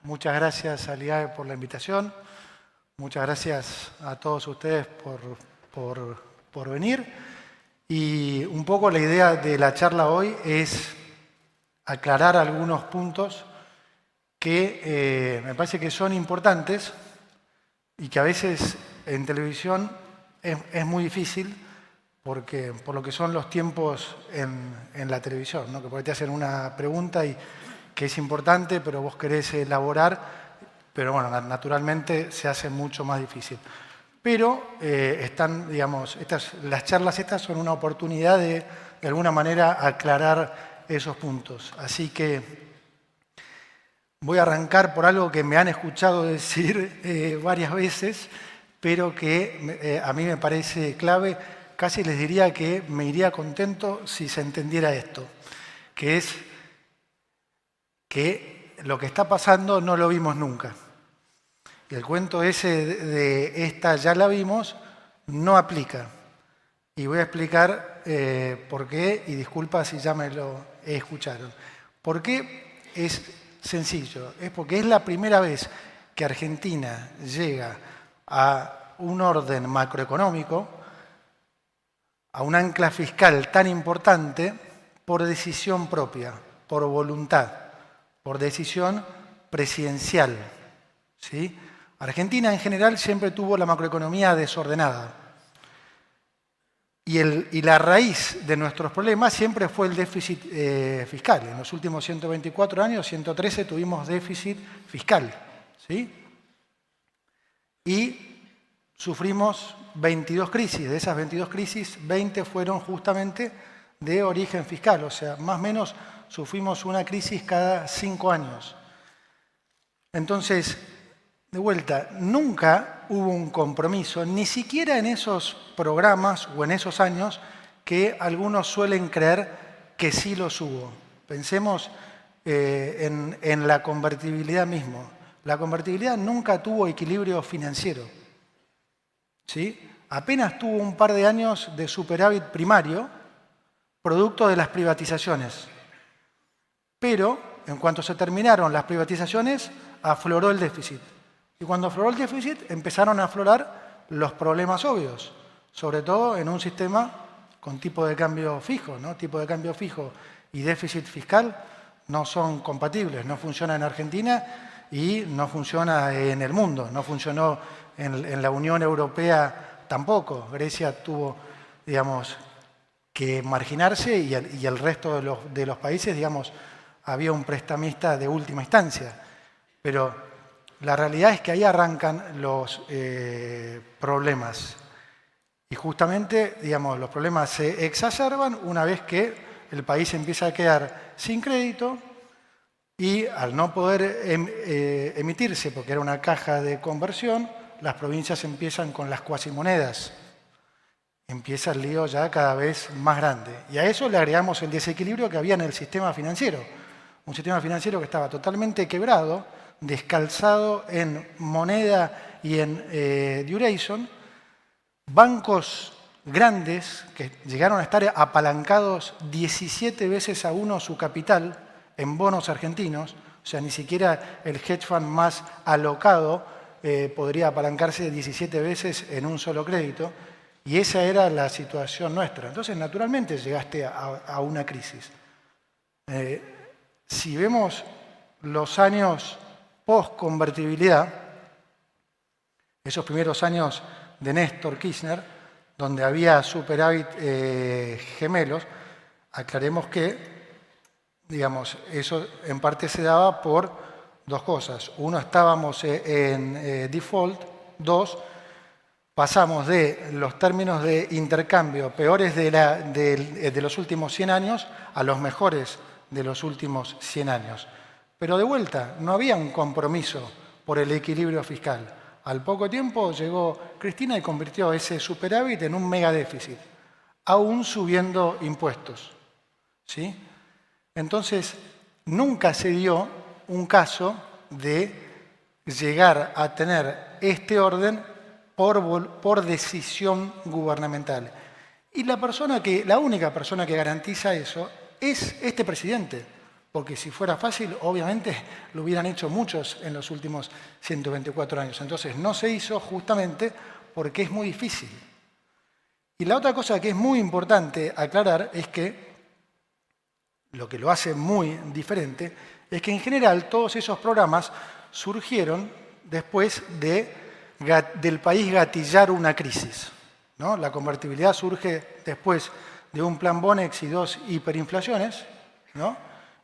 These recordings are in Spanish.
Muchas gracias al IAE por la invitación. Muchas gracias a todos ustedes por venir. Y un poco la idea de la charla hoy es aclarar algunos puntos que me parece que son importantes y que a veces en televisión es muy difícil por lo que son los tiempos en la televisión, ¿no? Que por ahí te hacen una pregunta y que es importante, pero vos querés elaborar, pero bueno, naturalmente se hace mucho más difícil. Pero las charlas estas son una oportunidad de alguna manera aclarar esos puntos. Así que voy a arrancar por algo que me han escuchado decir varias veces, pero que a mí me parece clave. Casi les diría que me iría contento si se entendiera esto, que es que lo que está pasando no lo vimos nunca. Y el cuento ese de esta ya la vimos no aplica. Y voy a explicar por qué, y disculpa si ya me lo escucharon. ¿Por qué? Es sencillo. Es porque es la primera vez que Argentina llega a un orden macroeconómico, a un ancla fiscal tan importante por decisión propia, por voluntad, por decisión presidencial, ¿sí? Argentina en general siempre tuvo la macroeconomía desordenada. Y la raíz de nuestros problemas siempre fue el déficit fiscal. En los últimos 124 años, 113 tuvimos déficit fiscal, ¿sí? Y sufrimos 22 crisis. De esas 22 crisis, 20 fueron justamente de origen fiscal. O sea, más o menos sufrimos una crisis cada 5 años. Entonces, de vuelta, nunca hubo un compromiso, ni siquiera en esos programas o en esos años que algunos suelen creer que sí los hubo. Pensemos en la convertibilidad mismo. La convertibilidad nunca tuvo equilibrio financiero, ¿sí? Apenas tuvo un par de años de superávit primario, producto de las privatizaciones. Pero, en cuanto se terminaron las privatizaciones, afloró el déficit. Y cuando afloró el déficit, empezaron a aflorar los problemas obvios, sobre todo en un sistema con tipo de cambio fijo, ¿no? Tipo de cambio fijo y déficit fiscal no son compatibles, no funciona en Argentina y no funciona en el mundo, no funcionó en la Unión Europea tampoco. Grecia tuvo, digamos, que marginarse y el resto de los países, digamos, había un prestamista de última instancia. Pero la realidad es que ahí arrancan los problemas. Y justamente, digamos, los problemas se exacerban una vez que el país empieza a quedar sin crédito y al no poder emitirse, porque era una caja de conversión, las provincias empiezan con las cuasimonedas. Empieza el lío ya cada vez más grande. Y a eso le agregamos el desequilibrio que había en el sistema financiero. Un sistema financiero que estaba totalmente quebrado, descalzado en moneda y en duration, bancos grandes que llegaron a estar apalancados 17 veces a uno su capital en bonos argentinos, o sea, ni siquiera el hedge fund más alocado podría apalancarse 17 veces en un solo crédito, y esa era la situación nuestra. Entonces, naturalmente, llegaste a una crisis. Si vemos los años post-convertibilidad, esos primeros años de Néstor Kirchner, donde había superávit gemelos, aclaremos que, digamos, eso en parte se daba por dos cosas. Uno, estábamos en default. Dos, pasamos de los términos de intercambio peores de los últimos 100 años a los mejores de los últimos 100 años. Pero de vuelta, no había un compromiso por el equilibrio fiscal. Al poco tiempo llegó Cristina y convirtió ese superávit en un megadéficit, aún subiendo impuestos, ¿sí? Entonces, nunca se dio un caso de llegar a tener este orden por decisión gubernamental. Y la única persona que garantiza eso es este presidente. Porque si fuera fácil, obviamente lo hubieran hecho muchos en los últimos 124 años. Entonces no se hizo justamente porque es muy difícil. Y la otra cosa que es muy importante aclarar es que lo que lo hace muy diferente es que en general todos esos programas surgieron después del país gatillar una crisis, ¿no? La convertibilidad surge después de un plan Bonex y 2 hiperinflaciones, ¿no?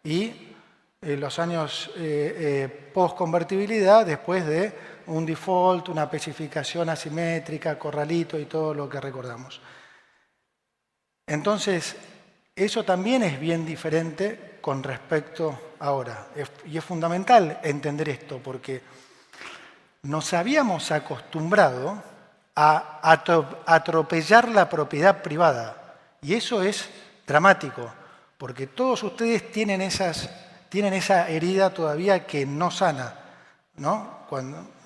Y los años post-convertibilidad después de un default, una especificación asimétrica, corralito y todo lo que recordamos. Entonces, eso también es bien diferente con respecto a ahora. Y es fundamental entender esto porque nos habíamos acostumbrado a atropellar la propiedad privada. Y eso es dramático, porque todos ustedes tienen esa herida todavía que no sana, ¿no?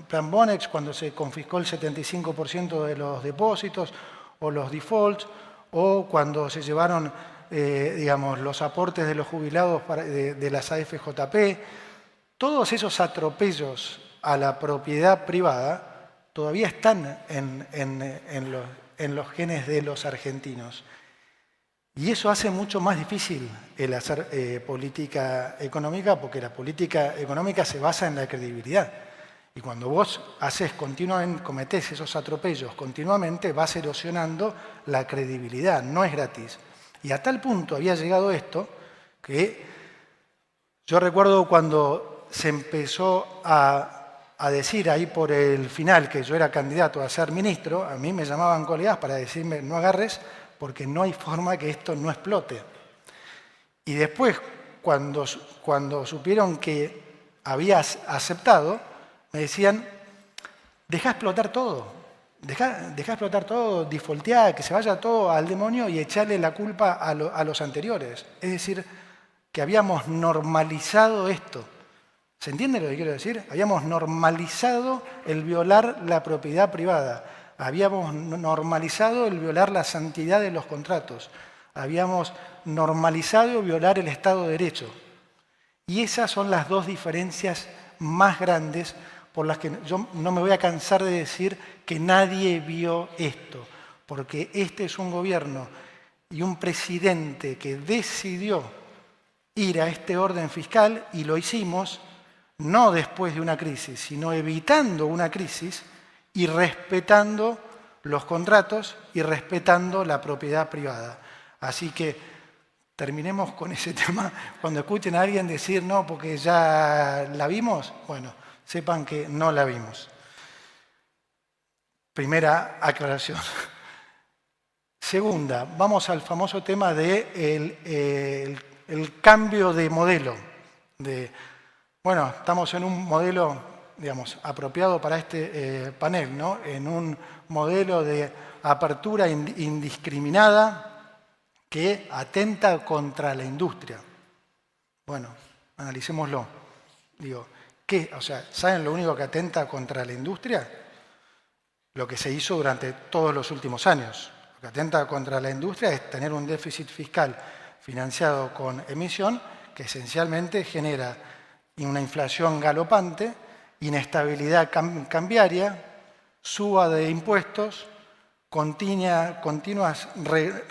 Plan Bonex, cuando se confiscó el 75% de los depósitos o los defaults, o cuando se llevaron digamos, los aportes de los jubilados de las AFJP, todos esos atropellos a la propiedad privada todavía están en los genes de los argentinos. Y eso hace mucho más difícil el hacer política económica, porque la política económica se basa en la credibilidad. Y cuando vos cometés esos atropellos continuamente, vas erosionando la credibilidad, no es gratis. Y a tal punto había llegado esto que yo recuerdo cuando se empezó a decir ahí por el final que yo era candidato a ser ministro, a mí me llamaban colegas para decirme no agarres porque no hay forma que esto no explote. Y después, cuando supieron que habías aceptado, me decían, deja explotar todo. Deja explotar todo, defaultear, que se vaya todo al demonio y echarle la culpa a los anteriores. Es decir, que habíamos normalizado esto. ¿Se entiende lo que quiero decir? Habíamos normalizado el violar la propiedad privada. Habíamos normalizado el violar la santidad de los contratos. Habíamos normalizado violar el Estado de Derecho. Y esas son las dos diferencias más grandes por las que yo no me voy a cansar de decir que nadie vio esto, porque este es un gobierno y un presidente que decidió ir a este orden fiscal y lo hicimos no después de una crisis, sino evitando una crisis y respetando los contratos y respetando la propiedad privada. Así que terminemos con ese tema. Cuando escuchen a alguien decir no, porque ya la vimos, bueno, sepan que no la vimos. Primera aclaración. Segunda, vamos al famoso tema de el cambio de modelo. Bueno, estamos en un modelo, digamos, apropiado para este panel, ¿no? En un modelo de apertura indiscriminada que atenta contra la industria. Bueno, analicémoslo. Digo, ¿qué? O sea, ¿saben lo único que atenta contra la industria? Lo que se hizo durante todos los últimos años. Lo que atenta contra la industria es tener un déficit fiscal financiado con emisión que esencialmente genera una inflación galopante, inestabilidad cambiaria, suba de impuestos, continuas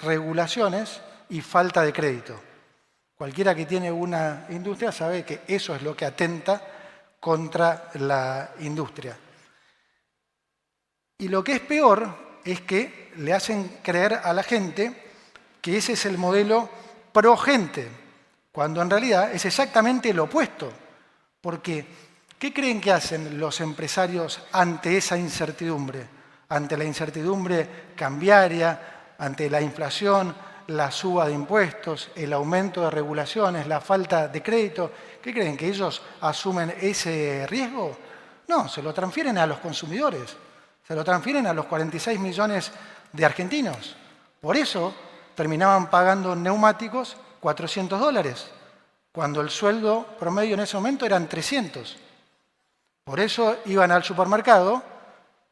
regulaciones y falta de crédito. Cualquiera que tiene una industria sabe que eso es lo que atenta contra la industria. Y lo que es peor es que le hacen creer a la gente que ese es el modelo pro gente, cuando en realidad es exactamente lo opuesto. Porque, ¿qué creen que hacen los empresarios ante esa incertidumbre? Ante la incertidumbre cambiaria, ante la inflación, la suba de impuestos, el aumento de regulaciones, la falta de crédito. ¿Qué creen? ¿Que ellos asumen ese riesgo? No, se lo transfieren a los consumidores. Se lo transfieren a los 46 millones de argentinos. Por eso terminaban pagando neumáticos $400, cuando el sueldo promedio en ese momento eran 300. Por eso iban al supermercado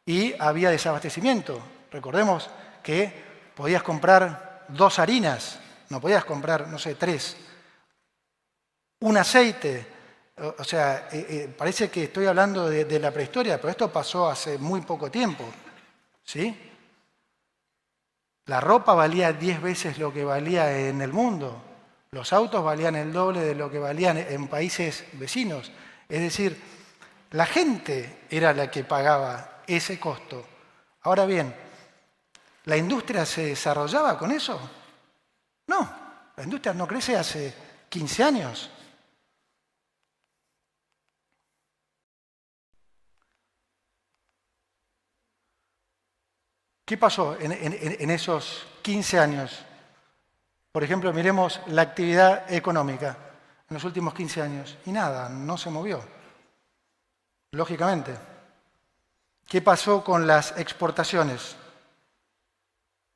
y había desabastecimiento. Recordemos que podías comprar 2 harinas, no podías comprar, no sé, 3. un aceite. O sea, parece que estoy hablando de la prehistoria, pero esto pasó hace muy poco tiempo, ¿sí? La ropa valía 10 veces lo que valía en el mundo. Los autos valían el doble de lo que valían en países vecinos. Es decir, la gente era la que pagaba ese costo. Ahora bien, ¿la industria se desarrollaba con eso? No, la industria no crece hace 15 años. ¿Qué pasó en esos 15 años? Por ejemplo, miremos la actividad económica en los últimos 15 años. Y nada, no se movió. Lógicamente. ¿Qué pasó con las exportaciones?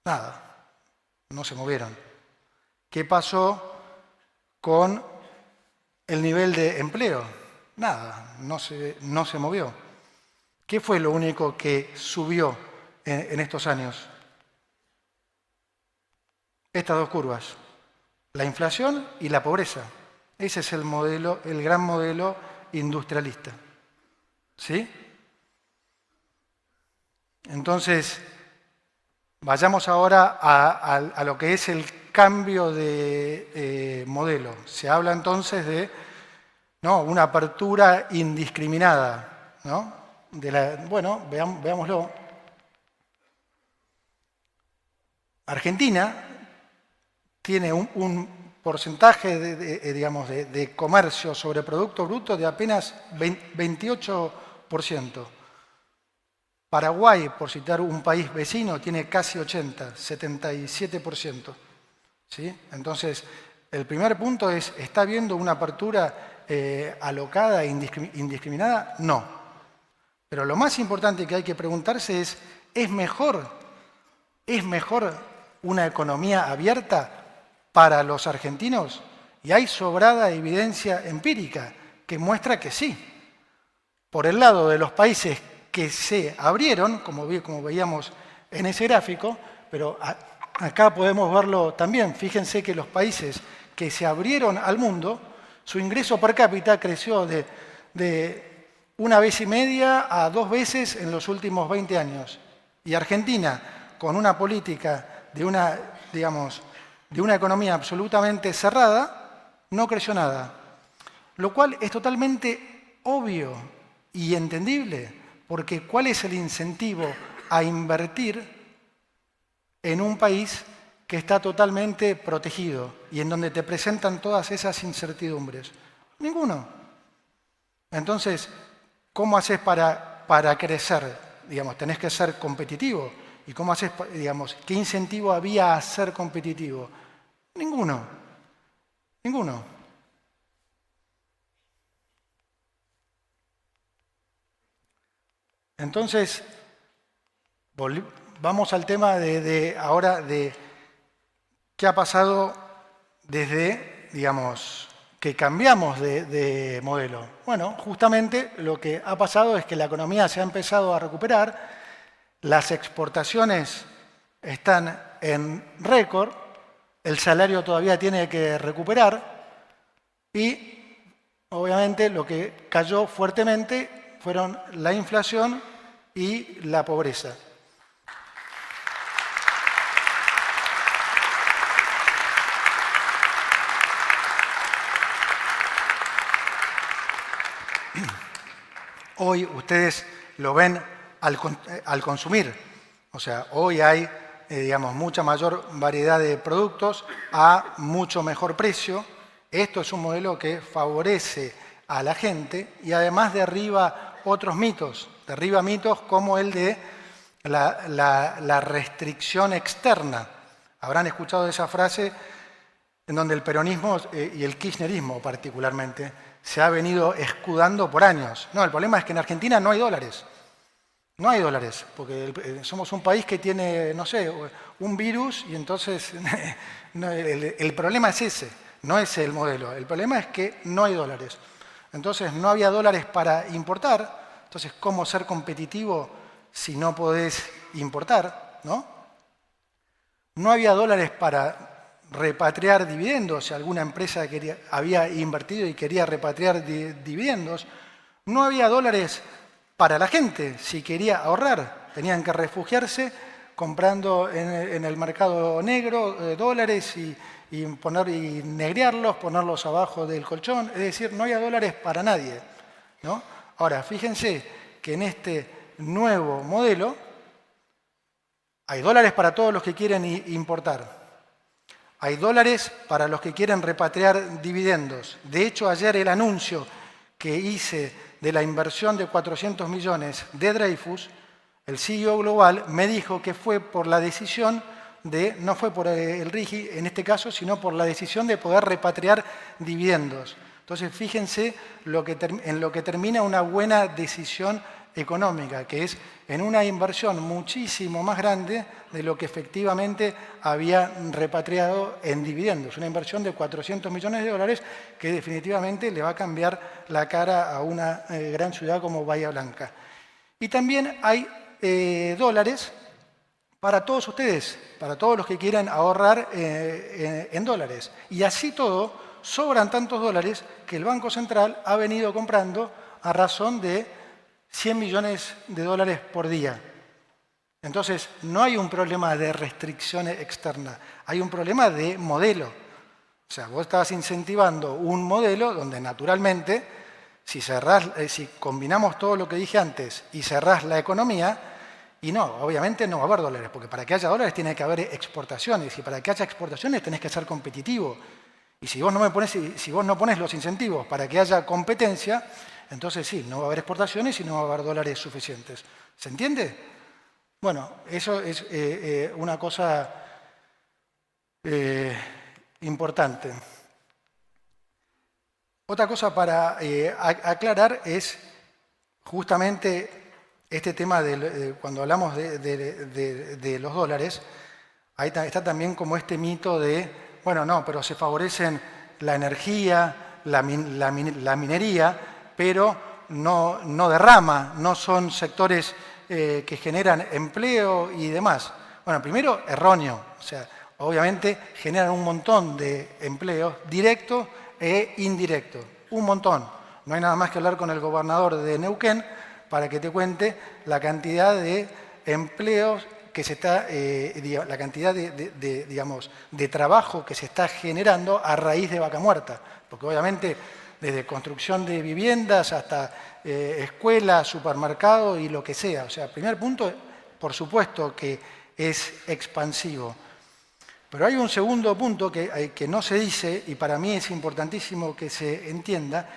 Nada, no se movieron. ¿Qué pasó con el nivel de empleo? Nada, no se movió. ¿Qué fue lo único que subió en estos años? Estas dos curvas, la inflación y la pobreza. Ese es el modelo, el gran modelo industrialista. ¿Sí? Entonces, vayamos ahora a lo que es el cambio de modelo. Se habla entonces de una apertura indiscriminada, ¿no? Bueno, veámoslo. Argentina tiene un porcentaje de comercio sobre Producto Bruto de apenas 28%. Paraguay, por citar un país vecino, tiene casi 80%, 77%. ¿Sí? Entonces, el primer punto es, ¿está habiendo una apertura alocada e indiscriminada? No. Pero lo más importante que hay que preguntarse ¿es mejor una economía abierta para los argentinos? Y hay sobrada evidencia empírica que muestra que sí. Por el lado de los países que se abrieron, como veíamos en ese gráfico, pero acá podemos verlo también. Fíjense que los países que se abrieron al mundo, su ingreso per cápita creció de 1,5 veces a 2 veces en los últimos 20 años. Y Argentina, con una política de una economía absolutamente cerrada, no creció nada. Lo cual es totalmente obvio y entendible, porque ¿cuál es el incentivo a invertir en un país que está totalmente protegido y en donde te presentan todas esas incertidumbres? Ninguno. Entonces, ¿cómo haces para crecer? Tenés que ser competitivo. ¿Y cómo haces, qué incentivo había a ser competitivo? Ninguno. Ninguno. Entonces, vamos al tema ahora de qué ha pasado desde, que cambiamos de modelo. Bueno, justamente lo que ha pasado es que la economía se ha empezado a recuperar, las exportaciones están en récord, el salario todavía tiene que recuperar y, obviamente, lo que cayó fuertemente fueron la inflación y la pobreza. Hoy ustedes lo ven al consumir. O sea, hoy hay, mucha mayor variedad de productos a mucho mejor precio. Esto es un modelo que favorece a la gente y además derriba otros mitos. Derriba mitos como el de la restricción externa. Habrán escuchado esa frase en donde el peronismo y el kirchnerismo particularmente se ha venido escudando por años. No, el problema es que en Argentina no hay dólares. No hay dólares, porque somos un país que tiene, no sé, un virus y entonces el problema es ese, no es el modelo. El problema es que no hay dólares. Entonces no había dólares para importar. Entonces, ¿cómo ser competitivo si no podés importar? ¿No? No había dólares para repatriar dividendos, si alguna empresa había invertido y quería repatriar dividendos. No había dólares para la gente, si quería ahorrar. Tenían que refugiarse comprando en el mercado negro dólares y negrearlos, ponerlos abajo del colchón. Es decir, no había dólares para nadie, ¿no? Ahora, fíjense que en este nuevo modelo hay dólares para todos los que quieren importar. Hay dólares para los que quieren repatriar dividendos. De hecho, ayer el anuncio que hice de la inversión de 400 millones de Dreyfus, el CEO global me dijo que fue por la decisión no fue por el RIGI en este caso, sino por la decisión de poder repatriar dividendos. Entonces, fíjense en lo que termina una buena decisión económica, que es en una inversión muchísimo más grande de lo que efectivamente había repatriado en dividendos. Una inversión de 400 millones de dólares que definitivamente le va a cambiar la cara a una gran ciudad como Bahía Blanca. Y también hay dólares para todos ustedes, para todos los que quieran ahorrar en dólares. Y así todo, sobran tantos dólares que el Banco Central ha venido comprando a razón de 100 millones de dólares por día. Entonces, no hay un problema de restricción externa, hay un problema de modelo. O sea, vos estabas incentivando un modelo donde naturalmente, si combinamos todo lo que dije antes y cerrás la economía, y no, obviamente no va a haber dólares, porque para que haya dólares tiene que haber exportaciones, y para que haya exportaciones tenés que ser competitivo. Y si vos no pones los incentivos para que haya competencia, entonces sí, no va a haber exportaciones y no va a haber dólares suficientes. ¿Se entiende? Bueno, eso es una cosa importante. Otra cosa para aclarar es justamente este tema cuando hablamos de los dólares, ahí está también como este mito de, bueno, no, pero se favorecen la energía, la minería, pero no derrama, no son sectores que generan empleo y demás. Bueno, primero, erróneo. O sea, obviamente generan un montón de empleos directos e indirectos. Un montón. No hay nada más que hablar con el gobernador de Neuquén para que te cuente la cantidad de empleos que se está, la cantidad de trabajo que se está generando a raíz de Vaca Muerta. Porque obviamente desde construcción de viviendas hasta escuelas, supermercados y lo que sea. O sea, primer punto, por supuesto que es expansivo. Pero hay un segundo punto que no se dice, y para mí es importantísimo que se entienda,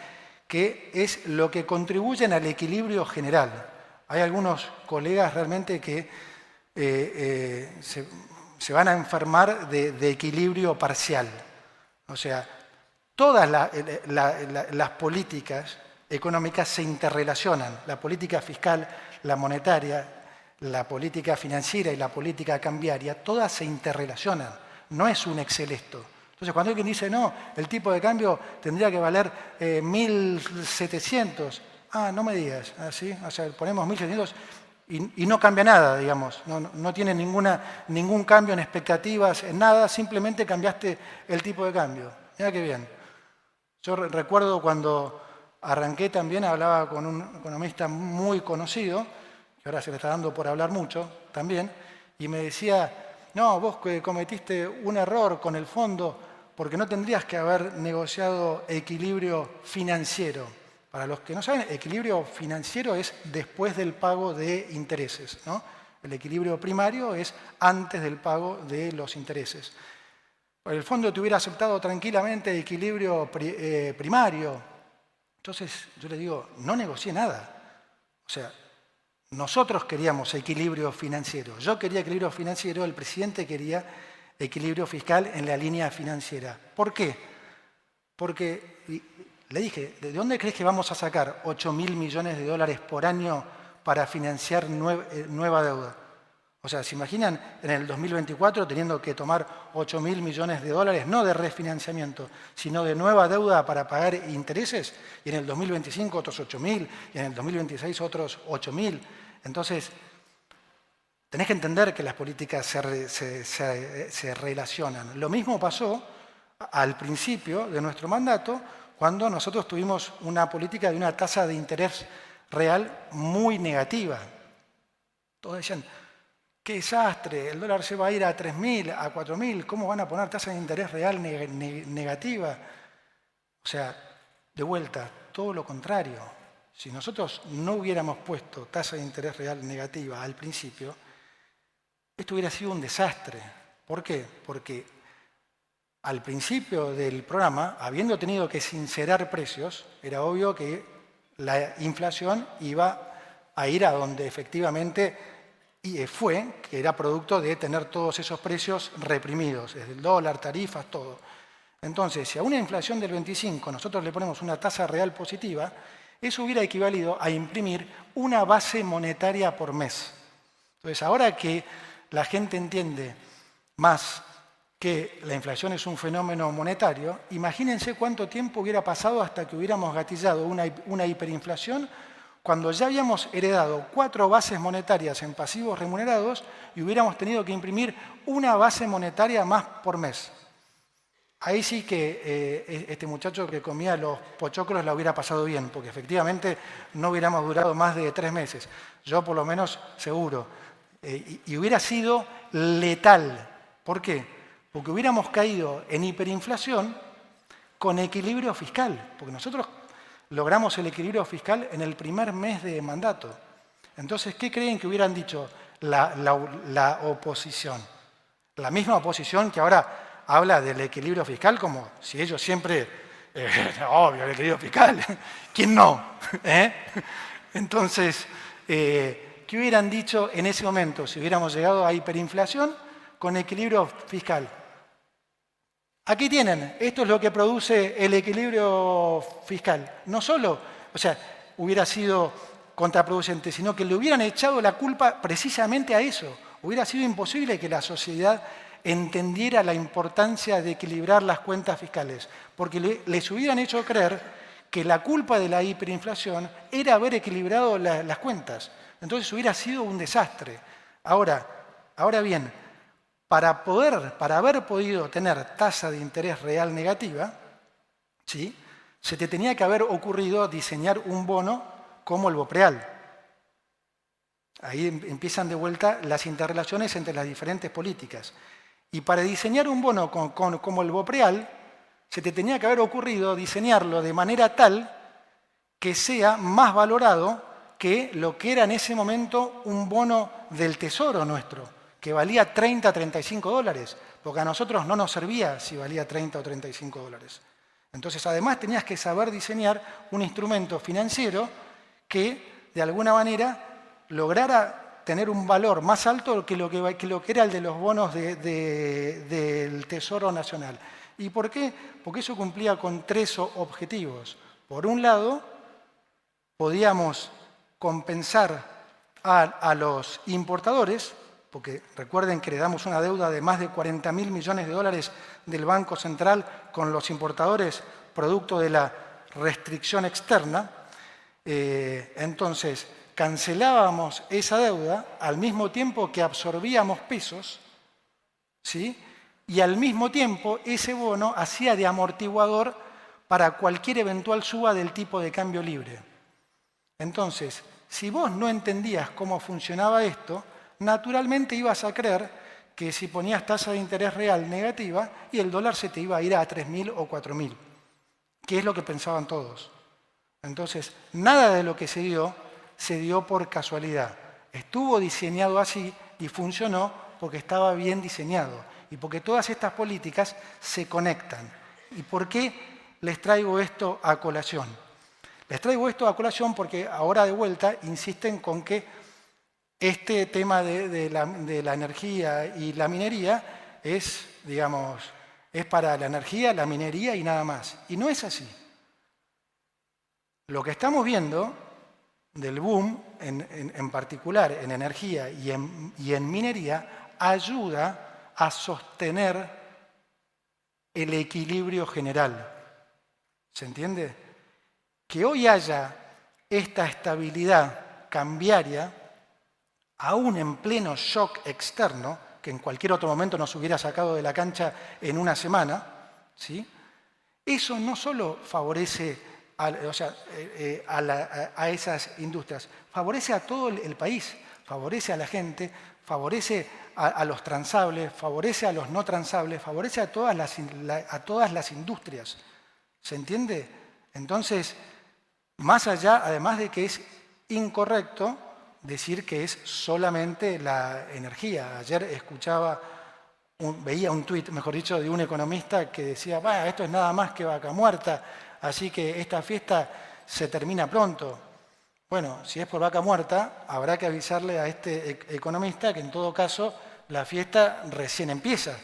que es lo que contribuye al equilibrio general. Hay algunos colegas realmente que se van a enfermar de equilibrio parcial. O sea, todas las políticas económicas se interrelacionan. La política fiscal, la monetaria, la política financiera y la política cambiaria, todas se interrelacionan. No es un Excel esto. Entonces, cuando alguien dice, no, el tipo de cambio tendría que valer 1.700, no me digas, ¿sí? O sea, ponemos 1.700 y no cambia nada, digamos. No tiene ningún cambio en expectativas, en nada, simplemente cambiaste el tipo de cambio. Mira qué bien. Yo recuerdo cuando arranqué también, hablaba con un economista muy conocido, que ahora se le está dando por hablar mucho también, y me decía, no, vos cometiste un error con el fondo porque no tendrías que haber negociado equilibrio financiero. Para los que no saben, equilibrio financiero es después del pago de intereses, ¿no? El equilibrio primario es antes del pago de los intereses. El fondo te hubiera aceptado tranquilamente equilibrio primario. Entonces yo le digo, no negocié nada. O sea, nosotros queríamos equilibrio financiero. Yo quería equilibrio financiero, el presidente quería equilibrio fiscal en la línea financiera. ¿Por qué? Porque le dije, ¿de dónde crees que vamos a sacar 8.000 millones de dólares por año para financiar nueva deuda? O sea, ¿se imaginan en el 2024 teniendo que tomar 8.000 millones de dólares, no de refinanciamiento, sino de nueva deuda para pagar intereses? Y en el 2025 otros 8.000, y en el 2026 otros 8.000. Entonces, tenés que entender que las políticas se relacionan. Lo mismo pasó al principio de nuestro mandato, cuando nosotros tuvimos una política de una tasa de interés real muy negativa. Todos decían, qué desastre, el dólar se va a ir a 3.000, a 4.000, ¿cómo van a poner tasa de interés real negativa? O sea, de vuelta, todo lo contrario. Si nosotros no hubiéramos puesto tasa de interés real negativa al principio, esto hubiera sido un desastre. ¿Por qué? Porque al principio del programa, habiendo tenido que sincerar precios, era obvio que la inflación iba a ir a donde efectivamente fue, que era producto de tener todos esos precios reprimidos, desde el dólar, tarifas, todo. Entonces, si a una inflación del 25 nosotros le ponemos una tasa real positiva, eso hubiera equivalido a imprimir una base monetaria por mes. Entonces, ahora que la gente entiende más que la inflación es un fenómeno monetario, imagínense cuánto tiempo hubiera pasado hasta que hubiéramos gatillado una hiperinflación cuando ya habíamos heredado 4 bases monetarias en pasivos remunerados y hubiéramos tenido que imprimir una base monetaria más por mes. Ahí sí que este muchacho que comía los pochoclos la hubiera pasado bien, porque efectivamente no hubiéramos durado más de 3 meses. Yo por lo menos seguro. Y hubiera sido letal. ¿Por qué? Porque hubiéramos caído en hiperinflación con equilibrio fiscal, porque nosotros logramos el equilibrio fiscal en el primer mes de mandato. Entonces, ¿qué creen que hubieran dicho la oposición? La misma oposición que ahora habla del equilibrio fiscal como si ellos siempre, obvio, el equilibrio fiscal, ¿quién no? Entonces, ¿qué hubieran dicho en ese momento si hubiéramos llegado a hiperinflación con equilibrio fiscal? Aquí tienen, esto es lo que produce el equilibrio fiscal. No solo, o sea, hubiera sido contraproducente, sino que le hubieran echado la culpa precisamente a eso. Hubiera sido imposible que la sociedad entendiera la importancia de equilibrar las cuentas fiscales, porque les hubieran hecho creer que la culpa de la hiperinflación era haber equilibrado las cuentas. Entonces hubiera sido un desastre. Ahora bien, para haber podido tener tasa de interés real negativa, ¿sí?, se te tenía que haber ocurrido diseñar un bono como el BOPREAL. Ahí empiezan de vuelta las interrelaciones entre las diferentes políticas. Y para diseñar un bono como el BOPREAL, se te tenía que haber ocurrido diseñarlo de manera tal que sea más valorado que lo que era en ese momento un bono del Tesoro nuestro, que valía 30 a 35 dólares, porque a nosotros no nos servía si valía 30 o 35 dólares. Entonces, además, tenías que saber diseñar un instrumento financiero que, de alguna manera, lograra tener un valor más alto que lo que era el de los bonos del Tesoro Nacional. ¿Y por qué? Porque eso cumplía con 3 objetivos. Por un lado, podíamos compensar a los importadores, porque recuerden que le damos una deuda de más de 40.000 millones de dólares del Banco Central con los importadores producto de la restricción externa. Entonces, cancelábamos esa deuda al mismo tiempo que absorbíamos pesos, ¿sí?, y al mismo tiempo ese bono hacía de amortiguador para cualquier eventual suba del tipo de cambio libre. Entonces, si vos no entendías cómo funcionaba esto, naturalmente ibas a creer que si ponías tasa de interés real negativa y el dólar se te iba a ir a 3.000 o 4.000, que es lo que pensaban todos. Entonces, nada de lo que se dio por casualidad. Estuvo diseñado así y funcionó porque estaba bien diseñado y porque todas estas políticas se conectan. ¿Y por qué les traigo esto a colación? Les traigo esto a colación porque ahora de vuelta insisten con que este tema de la energía y la minería es, digamos, es para la energía, la minería y nada más. Y no es así. Lo que estamos viendo del boom, en particular en energía y en minería, ayuda a sostener el equilibrio general. ¿Se entiende? Que hoy haya esta estabilidad cambiaria aún en pleno shock externo, que en cualquier otro momento nos hubiera sacado de la cancha en una semana, ¿sí? Eso no solo favorece a esas industrias, favorece a todo el país, favorece a la gente, favorece a los transables, favorece a los no transables, favorece a todas las industrias. ¿Se entiende? Entonces, más allá, además de que es incorrecto decir que es solamente la energía. Ayer veía un tuit, mejor dicho, de un economista que decía, esto es nada más que vaca muerta, así que esta fiesta se termina pronto. Bueno, si es por vaca muerta, habrá que avisarle a este economista que en todo caso la fiesta recién empieza,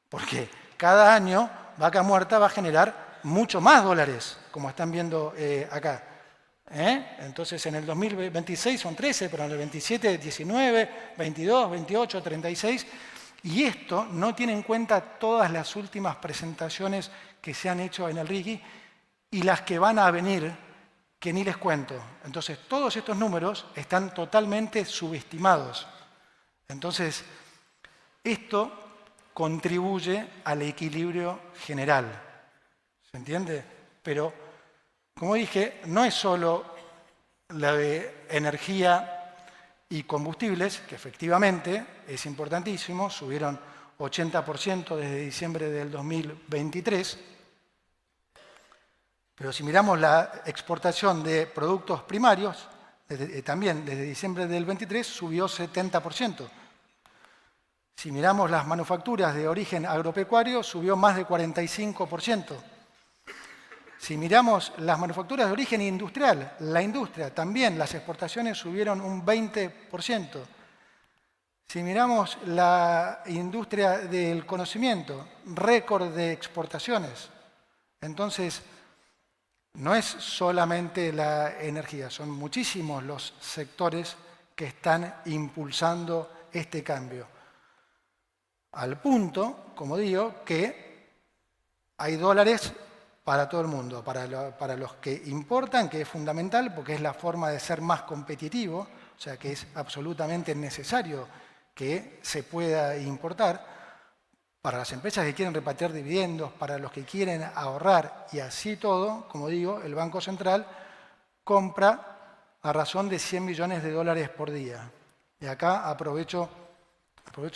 porque cada año vaca muerta va a generar mucho más dólares, como están viendo acá. Entonces en el 2026 son 13, pero en el 27, 19, 22, 28, 36. Y esto no tiene en cuenta todas las últimas presentaciones que se han hecho en el RIGI y las que van a venir, que ni les cuento. Entonces todos estos números están totalmente subestimados. Entonces esto contribuye al equilibrio general. ¿Se entiende? Pero, como dije, no es solo la de energía y combustibles, que efectivamente es importantísimo, subieron 80% desde diciembre del 2023, pero si miramos la exportación de productos primarios, también desde diciembre del 23 subió 70%. Si miramos las manufacturas de origen agropecuario, subió más de 45%. Si miramos las manufacturas de origen industrial, la industria, también las exportaciones subieron un 20%. Si miramos la industria del conocimiento, récord de exportaciones. Entonces, no es solamente la energía, son muchísimos los sectores que están impulsando este cambio. Al punto, como digo, que hay dólares para todo el mundo, para los que importan, que es fundamental porque es la forma de ser más competitivo, o sea que es absolutamente necesario que se pueda importar, para las empresas que quieren repatriar dividendos, para los que quieren ahorrar y así todo, como digo, el Banco Central compra a razón de 100 millones de dólares por día. Y acá aprovecho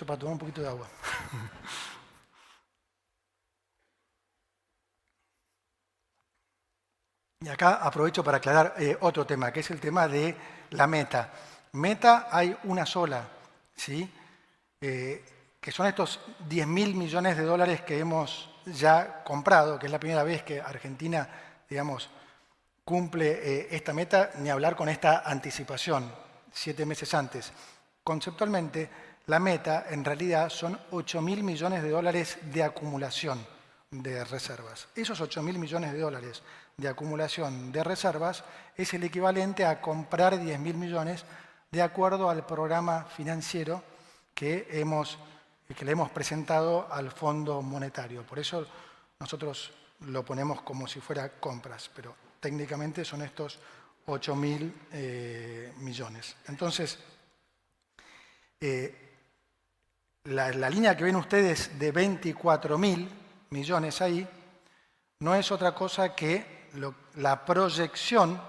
para tomar un poquito de agua. Y acá aprovecho para aclarar otro tema, que es el tema de la meta. Meta hay una sola, ¿sí? Que son estos 10.000 millones de dólares que hemos ya comprado, que es la primera vez que Argentina, digamos, cumple esta meta, ni hablar con esta anticipación, 7 meses antes. Conceptualmente, la meta en realidad son 8.000 millones de dólares de acumulación de reservas. Esos 8.000 millones de dólares de acumulación de reservas es el equivalente a comprar 10.000 millones de acuerdo al programa financiero que le hemos presentado al Fondo Monetario. Por eso nosotros lo ponemos como si fuera compras, pero técnicamente son estos 8.000 millones. Entonces, la línea que ven ustedes de 24.000 millones ahí no es otra cosa que la proyección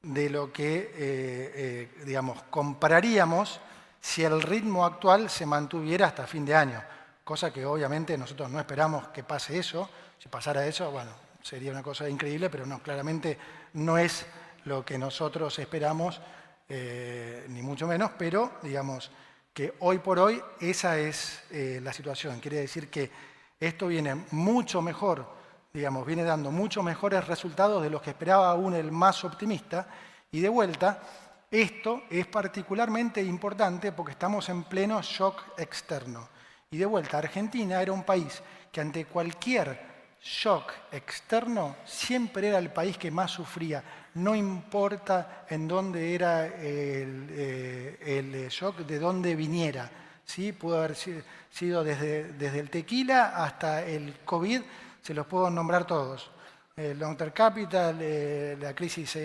de lo que, digamos, compraríamos si el ritmo actual se mantuviera hasta fin de año, cosa que obviamente nosotros no esperamos que pase eso. Si pasara eso, bueno, sería una cosa increíble, pero no, claramente no es lo que nosotros esperamos, ni mucho menos, pero digamos que hoy por hoy esa es la situación. Quiere decir que esto viene mucho mejor, digamos, viene dando mucho mejores resultados de los que esperaba aún el más optimista, y de vuelta, esto es particularmente importante porque estamos en pleno shock externo. Y de vuelta, Argentina era un país que ante cualquier shock externo siempre era el país que más sufría. No importa en dónde era el shock, de dónde viniera. ¿Sí? Pudo haber sido desde el tequila hasta el COVID, se los puedo nombrar todos. El long term capital, la crisis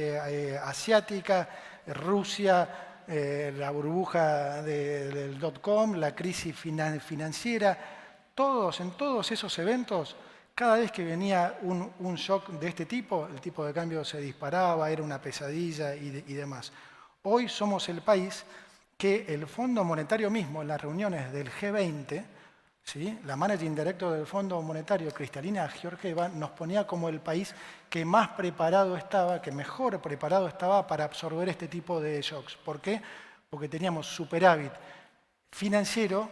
asiática, Rusia, la burbuja del .com, la crisis financiera, en todos esos eventos, cada vez que venía un shock de este tipo, el tipo de cambio se disparaba, era una pesadilla y demás. Hoy somos el país que el Fondo Monetario mismo, en las reuniones del G20, ¿sí?, la Managing Director del Fondo Monetario, Kristalina Georgieva, nos ponía como el país que más preparado estaba, que mejor preparado estaba para absorber este tipo de shocks. ¿Por qué? Porque teníamos superávit financiero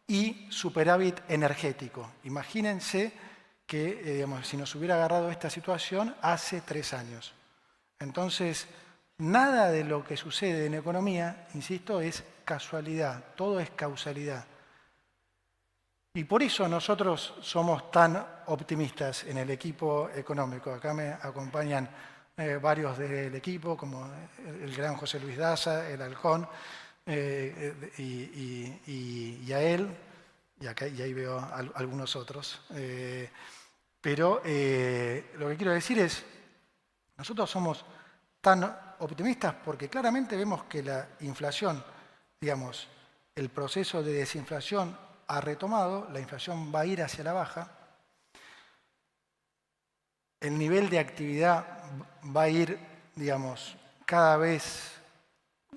y superávit energético. Imagínense que digamos, si nos hubiera agarrado esta situación hace 3 años. Entonces, nada de lo que sucede en economía, insisto, es casualidad, todo es causalidad. Y por eso nosotros somos tan optimistas en el equipo económico. Acá me acompañan varios del equipo, como el gran José Luis Daza, el Halcón, y a él, y ahí veo algunos otros. Pero lo que quiero decir es, nosotros somos tan optimistas porque claramente vemos que la inflación, digamos, el proceso de desinflación ha retomado, la inflación va a ir hacia la baja, el nivel de actividad va a ir, digamos, cada vez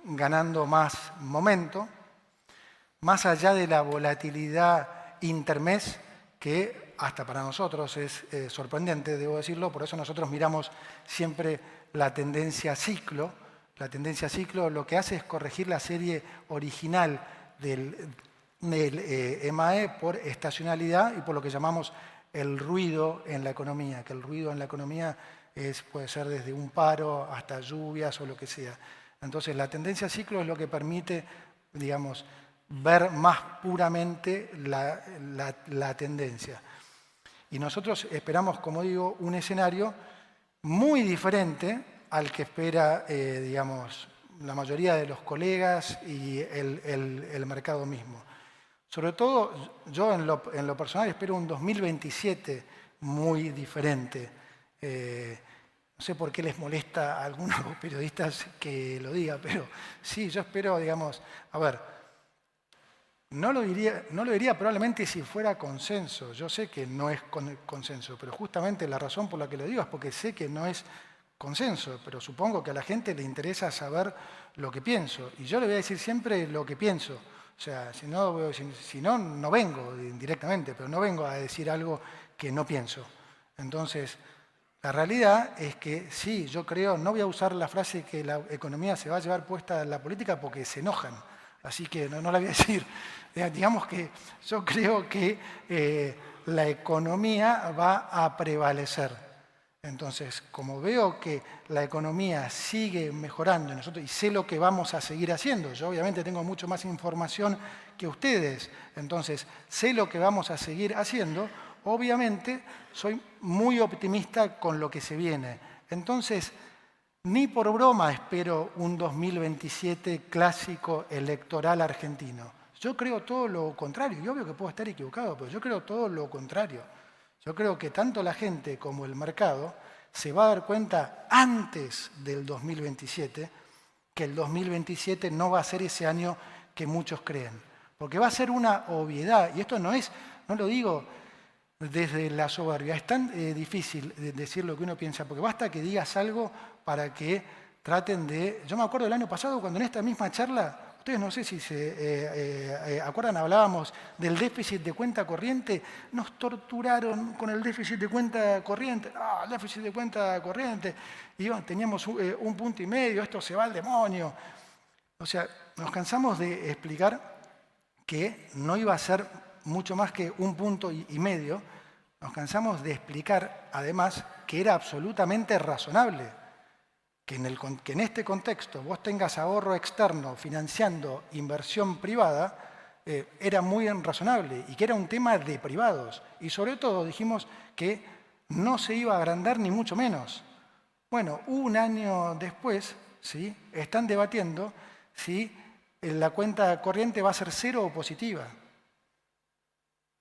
ganando más momento, más allá de la volatilidad intermes, que hasta para nosotros es sorprendente, debo decirlo, por eso nosotros miramos siempre la tendencia ciclo. La tendencia ciclo lo que hace es corregir la serie original del EMAE por estacionalidad y por lo que llamamos el ruido en la economía, que el ruido en la economía puede ser desde un paro hasta lluvias o lo que sea. Entonces la tendencia ciclo es lo que permite, digamos, ver más puramente la tendencia. Y nosotros esperamos, como digo, un escenario muy diferente al que espera, digamos, la mayoría de los colegas y el mercado mismo. Sobre todo, yo en lo personal espero un 2027 muy diferente. No sé por qué les molesta a algunos periodistas que lo diga, pero sí, yo espero, digamos, a ver, no lo diría probablemente si fuera consenso. Yo sé que no es consenso, pero justamente la razón por la que lo digo es porque sé que no es consenso, pero supongo que a la gente le interesa saber lo que pienso. Y yo le voy a decir siempre lo que pienso. O sea, si no, no vengo directamente, pero no vengo a decir algo que no pienso. Entonces, la realidad es que sí, yo creo, no voy a usar la frase que la economía se va a llevar puesta en la política porque se enojan. Así que no la voy a decir. Digamos que yo creo que la economía va a prevalecer. Entonces, como veo que la economía sigue mejorando y sé lo que vamos a seguir haciendo, yo obviamente tengo mucho más información que ustedes, entonces sé lo que vamos a seguir haciendo, obviamente soy muy optimista con lo que se viene. Entonces, ni por broma espero un 2027 clásico electoral argentino. Yo creo todo lo contrario, y obvio que puedo estar equivocado, pero yo creo todo lo contrario. Yo creo que tanto la gente como el mercado se va a dar cuenta antes del 2027 que el 2027 no va a ser ese año que muchos creen. Porque va a ser una obviedad, y esto no lo digo desde la soberbia, es tan difícil decir lo que uno piensa, porque basta que digas algo para que traten de... Yo me acuerdo del año pasado cuando en esta misma charla... Ustedes no sé si se acuerdan, hablábamos del déficit de cuenta corriente, nos torturaron con el déficit de cuenta corriente, el déficit de cuenta corriente, y teníamos 1,5 puntos, esto se va al demonio. O sea, nos cansamos de explicar que no iba a ser mucho más que 1,5 puntos, nos cansamos de explicar, además, que era absolutamente razonable. Que en este contexto vos tengas ahorro externo financiando inversión privada, era muy razonable y que era un tema de privados. Y sobre todo dijimos que no se iba a agrandar ni mucho menos. Bueno, un año después, ¿sí?, están debatiendo si la cuenta corriente va a ser cero o positiva.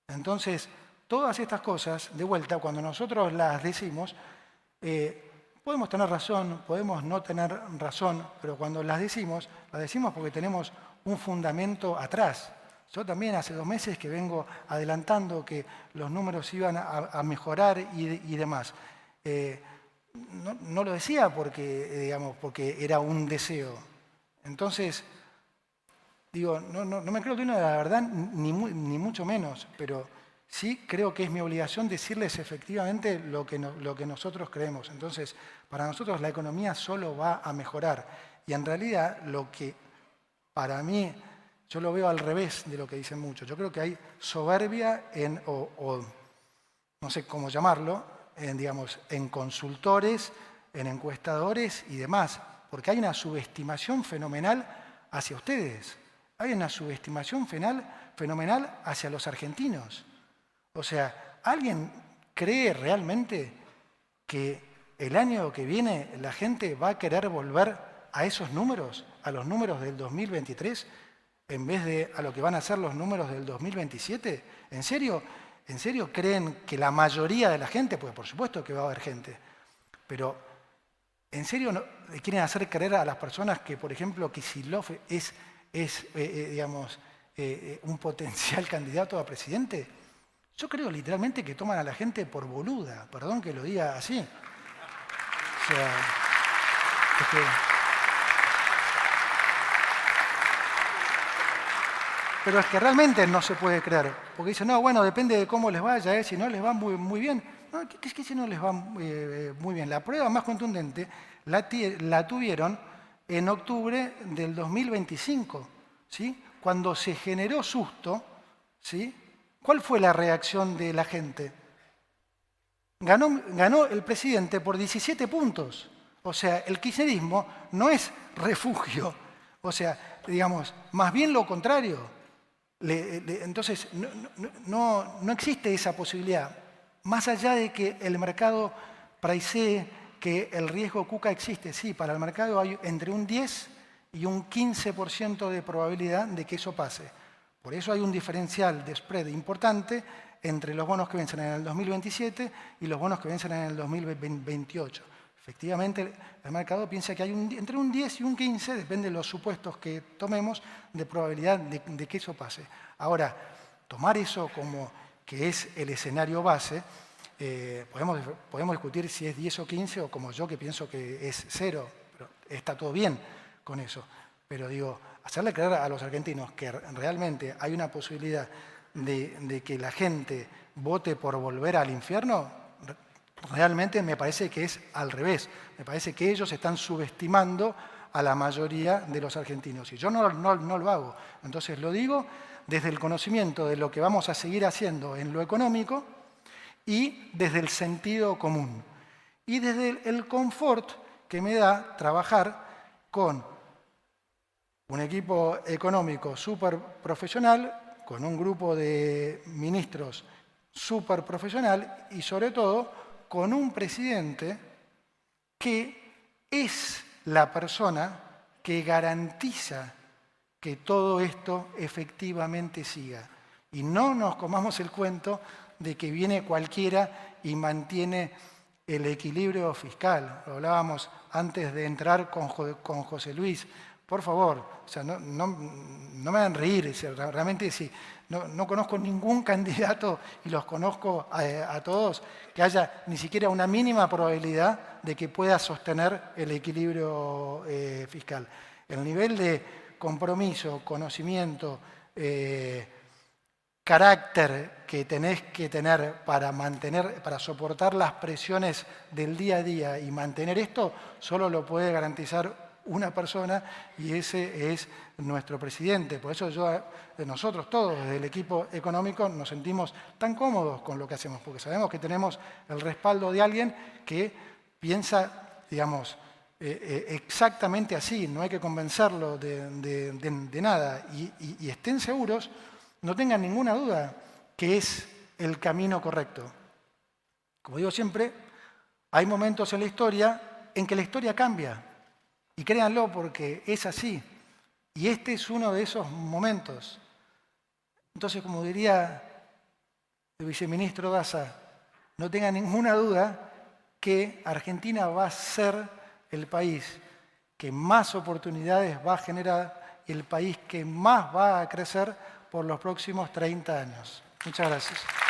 Entonces, todas estas cosas, de vuelta, cuando nosotros las decimos, podemos tener razón, podemos no tener razón, pero cuando las decimos porque tenemos un fundamento atrás. Yo también hace 2 meses que vengo adelantando que los números iban a mejorar y demás. No lo decía porque era un deseo. Entonces, digo, no me creo dueño de la verdad, ni mucho menos, pero sí creo que es mi obligación decirles efectivamente lo que nosotros creemos. Entonces, para nosotros la economía solo va a mejorar. Y en realidad, lo que para mí, yo lo veo al revés de lo que dicen muchos. Yo creo que hay soberbia o no sé cómo llamarlo, en consultores, en encuestadores y demás. Porque hay una subestimación fenomenal hacia ustedes. Hay una subestimación fenomenal hacia los argentinos. O sea, ¿alguien cree realmente que el año que viene la gente va a querer volver a esos números, a los números del 2023, en vez de a lo que van a ser los números del 2027? ¿En serio creen que la mayoría de la gente, pues por supuesto que va a haber gente, pero ¿en serio quieren hacer creer a las personas que, por ejemplo, Kicillof es un potencial candidato a presidente? Yo creo literalmente que toman a la gente por boluda, perdón que lo diga así. O sea, pero es que realmente no se puede creer, porque dicen, no, bueno, depende de cómo les vaya, si no les va muy bien. No, es que si no les va muy bien. La prueba más contundente la tuvieron en octubre del 2025, ¿sí? Cuando se generó susto, ¿sí? ¿Cuál fue la reacción de la gente? Ganó el presidente por 17 puntos. O sea, el kirchnerismo no es refugio. O sea, más bien lo contrario. Entonces, no existe esa posibilidad. Más allá de que el mercado pricee que el riesgo Kuka existe, sí, para el mercado hay entre un 10 y un 15% de probabilidad de que eso pase. Por eso hay un diferencial de spread importante entre los bonos que vencen en el 2027 y los bonos que vencen en el 2028. Efectivamente, el mercado piensa que hay entre un 10 y un 15, depende de los supuestos que tomemos, de probabilidad de que eso pase. Ahora, tomar eso como que es el escenario base, podemos discutir si es 10 o 15 o como yo que pienso que es 0, pero está todo bien con eso. Pero digo, hacerle creer a los argentinos que realmente hay una posibilidad de que la gente vote por volver al infierno, realmente me parece que es al revés. Me parece que ellos están subestimando a la mayoría de los argentinos. Y yo no lo hago. Entonces lo digo desde el conocimiento de lo que vamos a seguir haciendo en lo económico y desde el sentido común. Y desde el confort que me da trabajar con un equipo económico súper profesional, con un grupo de ministros súper profesional y sobre todo con un presidente que es la persona que garantiza que todo esto efectivamente siga. Y no nos comamos el cuento de que viene cualquiera y mantiene el equilibrio fiscal. Lo hablábamos antes de entrar con José Luis. Por favor, o sea, no me hagan reír. Realmente sí, no conozco ningún candidato, y los conozco a todos, que haya ni siquiera una mínima probabilidad de que pueda sostener el equilibrio fiscal. El nivel de compromiso, conocimiento, carácter que tenés que tener para soportar las presiones del día a día y mantener esto, solo lo puede garantizar una persona, y ese es nuestro presidente. Por eso nosotros todos, desde el equipo económico, nos sentimos tan cómodos con lo que hacemos, porque sabemos que tenemos el respaldo de alguien que piensa, exactamente así, no hay que convencerlo de nada. Y estén seguros, no tengan ninguna duda, que es el camino correcto. Como digo siempre, hay momentos en la historia en que la historia cambia. Y créanlo, porque es así. Y este es uno de esos momentos. Entonces, como diría el viceministro Daza, no tengan ninguna duda que Argentina va a ser el país que más oportunidades va a generar, el país que más va a crecer por los próximos 30 años. Muchas gracias.